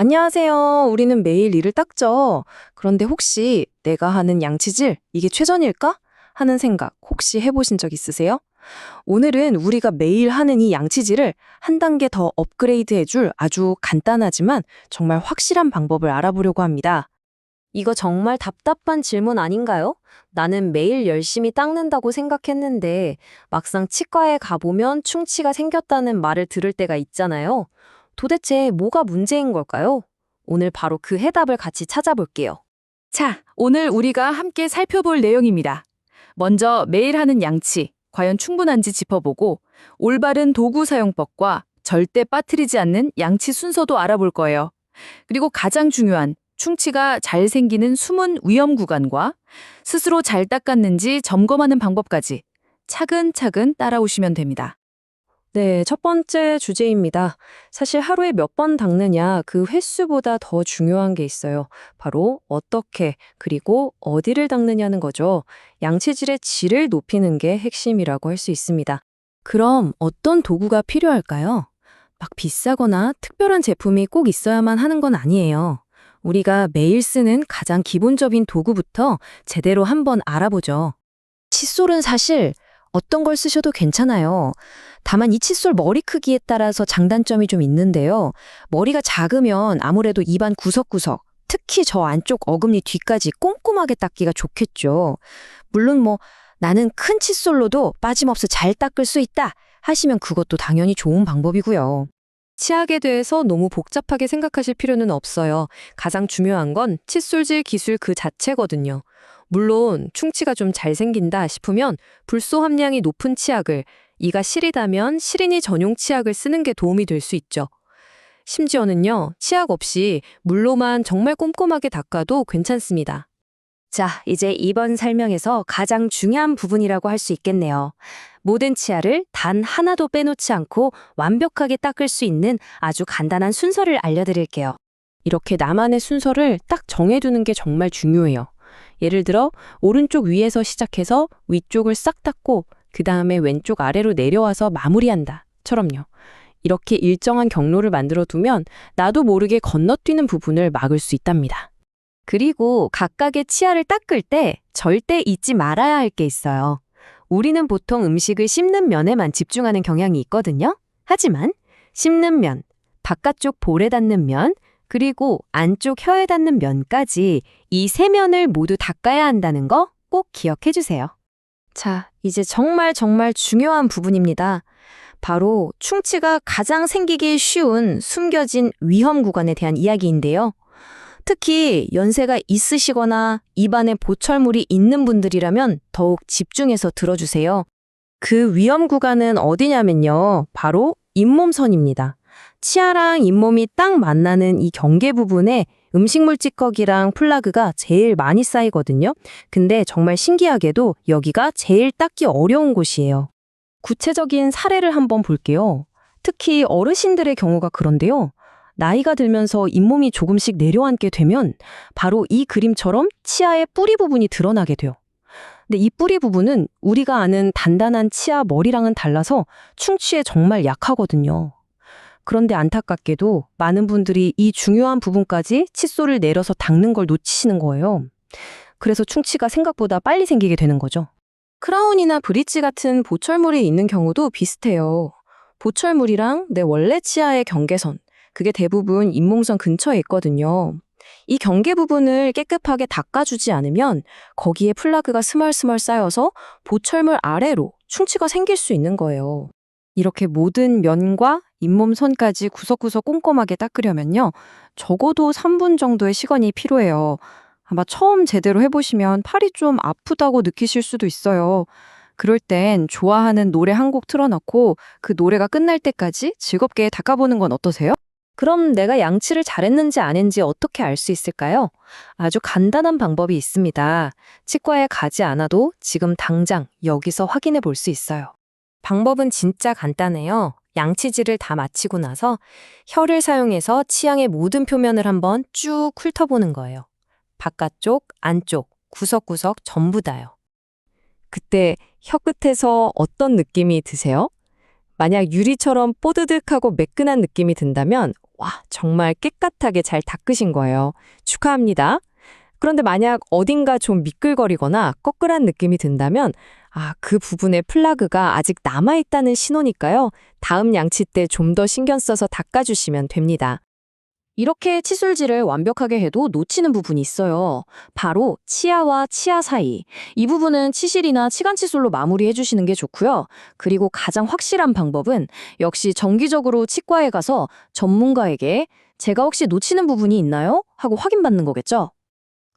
안녕하세요. 우리는 매일 이를 닦죠. 그런데 혹시 내가 하는 양치질, 이게 최선일까? 하는 생각 혹시 해보신 적 있으세요? 오늘은 우리가 매일 하는 이 양치질을 한 단계 더 업그레이드 해줄 아주 간단하지만 정말 확실한 방법을 알아보려고 합니다. 이거 정말 답답한 질문 아닌가요? 나는 매일 열심히 닦는다고 생각했는데 막상 치과에 가보면 충치가 생겼다는 말을 들을 때가 있잖아요. 도대체 뭐가 문제인 걸까요? 오늘 바로 그 해답을 같이 찾아볼게요. 자, 오늘 우리가 함께 살펴볼 내용입니다. 먼저 매일 하는 양치, 과연 충분한지 짚어보고 올바른 도구 사용법과 절대 빠뜨리지 않는 양치 순서도 알아볼 거예요. 그리고 가장 중요한 충치가 잘 생기는 숨은 위험 구간과 스스로 잘 닦았는지 점검하는 방법까지 차근차근 따라오시면 됩니다. 네, 첫 번째 주제입니다. 사실 하루에 몇 번 닦느냐 그 횟수보다 더 중요한 게 있어요. 바로 어떻게 그리고 어디를 닦느냐는 거죠. 양치질의 질을 높이는 게 핵심이라고 할 수 있습니다. 그럼 어떤 도구가 필요할까요? 막 비싸거나 특별한 제품이 꼭 있어야만 하는 건 아니에요. 우리가 매일 쓰는 가장 기본적인 도구부터 제대로 한번 알아보죠. 칫솔은 사실 어떤 걸 쓰셔도 괜찮아요. 다만 이 칫솔 머리 크기에 따라서 장단점이 좀 있는데요. 머리가 작으면 아무래도 입안 구석구석, 특히 저 안쪽 어금니 뒤까지 꼼꼼하게 닦기가 좋겠죠. 물론 나는 큰 칫솔로도 빠짐없이 잘 닦을 수 있다 하시면 그것도 당연히 좋은 방법이고요. 치약에 대해서 너무 복잡하게 생각하실 필요는 없어요. 가장 중요한 건 칫솔질 기술 그 자체거든요. 물론 충치가 좀 잘 생긴다 싶으면 불소 함량이 높은 치약을, 이가 시리다면 시린이 전용 치약을 쓰는 게 도움이 될 수 있죠. 심지어는요, 치약 없이 물로만 정말 꼼꼼하게 닦아도 괜찮습니다. 자, 이제 이번 설명에서 가장 중요한 부분이라고 할 수 있겠네요. 모든 치아를 단 하나도 빼놓지 않고 완벽하게 닦을 수 있는 아주 간단한 순서를 알려드릴게요. 이렇게 나만의 순서를 딱 정해두는 게 정말 중요해요. 예를 들어 오른쪽 위에서 시작해서 위쪽을 싹 닦고 그 다음에 왼쪽 아래로 내려와서 마무리한다. 처럼요. 이렇게 일정한 경로를 만들어 두면 나도 모르게 건너뛰는 부분을 막을 수 있답니다. 그리고 각각의 치아를 닦을 때 절대 잊지 말아야 할 게 있어요. 우리는 보통 음식을 씹는 면에만 집중하는 경향이 있거든요. 하지만 씹는 면, 바깥쪽 볼에 닿는 면, 그리고 안쪽 혀에 닿는 면까지 이 세 면을 모두 닦아야 한다는 거 꼭 기억해 주세요. 자, 이제 정말 중요한 부분입니다. 바로 충치가 가장 생기기 쉬운 숨겨진 위험 구간에 대한 이야기인데요. 특히 연세가 있으시거나 입안에 보철물이 있는 분들이라면 더욱 집중해서 들어주세요. 그 위험 구간은 어디냐면요. 바로 잇몸선입니다. 치아랑 잇몸이 딱 만나는 이 경계 부분에 음식물 찌꺼기랑 플라그가 제일 많이 쌓이거든요. 근데 정말 신기하게도 여기가 제일 닦기 어려운 곳이에요. 구체적인 사례를 한번 볼게요. 특히 어르신들의 경우가 그런데요. 나이가 들면서 잇몸이 조금씩 내려앉게 되면 바로 이 그림처럼 치아의 뿌리 부분이 드러나게 돼요. 근데 이 뿌리 부분은 우리가 아는 단단한 치아 머리랑은 달라서 충치에 정말 약하거든요. 그런데 안타깝게도 많은 분들이 이 중요한 부분까지 칫솔을 내려서 닦는 걸 놓치시는 거예요. 그래서 충치가 생각보다 빨리 생기게 되는 거죠. 크라운이나 브릿지 같은 보철물이 있는 경우도 비슷해요. 보철물이랑 내 원래 치아의 경계선, 그게 대부분 잇몸선 근처에 있거든요. 이 경계 부분을 깨끗하게 닦아주지 않으면 거기에 플라그가 스멀스멀 쌓여서 보철물 아래로 충치가 생길 수 있는 거예요. 이렇게 모든 면과 잇몸선까지 구석구석 꼼꼼하게 닦으려면요. 적어도 3분 정도의 시간이 필요해요. 아마 처음 제대로 해보시면 팔이 좀 아프다고 느끼실 수도 있어요. 그럴 땐 좋아하는 노래 한 곡 틀어놓고 그 노래가 끝날 때까지 즐겁게 닦아보는 건 어떠세요? 그럼 내가 양치를 잘했는지 아닌지 어떻게 알 수 있을까요? 아주 간단한 방법이 있습니다. 치과에 가지 않아도 지금 당장 여기서 확인해 볼 수 있어요. 방법은 진짜 간단해요. 양치질을 다 마치고 나서 혀를 사용해서 치아의 모든 표면을 한번 쭉 훑어보는 거예요. 바깥쪽, 안쪽, 구석구석 전부 다요. 그때 혀 끝에서 어떤 느낌이 드세요? 만약 유리처럼 뽀드득하고 매끈한 느낌이 든다면 와, 정말 깨끗하게 잘 닦으신 거예요. 축하합니다. 그런데 만약 어딘가 좀 미끌거리거나 꺼끌한 느낌이 든다면 그 부분에 플라그가 아직 남아있다는 신호니까요. 다음 양치 때 좀 더 신경 써서 닦아주시면 됩니다. 이렇게 치술질을 완벽하게 해도 놓치는 부분이 있어요. 바로 치아와 치아 사이. 이 부분은 치실이나 치간치술로 마무리해 주시는 게 좋고요. 그리고 가장 확실한 방법은 역시 정기적으로 치과에 가서 전문가에게 제가 혹시 놓치는 부분이 있나요? 하고 확인받는 거겠죠.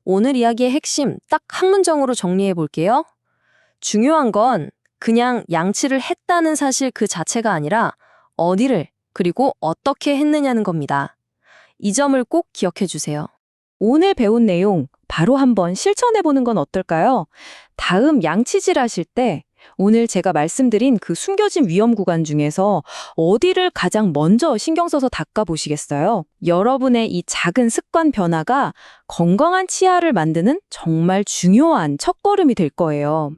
오늘 이야기의 핵심 딱 한 문장으로 정리해 볼게요. 중요한 건 그냥 양치를 했다는 사실 그 자체가 아니라 어디를 그리고 어떻게 했느냐는 겁니다. 이 점을 꼭 기억해 주세요. 오늘 배운 내용 바로 한번 실천해보는 건 어떨까요? 다음 양치질 하실 때 오늘 제가 말씀드린 그 숨겨진 위험 구간 중에서 어디를 가장 먼저 신경 써서 닦아보시겠어요? 여러분의 이 작은 습관 변화가 건강한 치아를 만드는 정말 중요한 첫걸음이 될 거예요.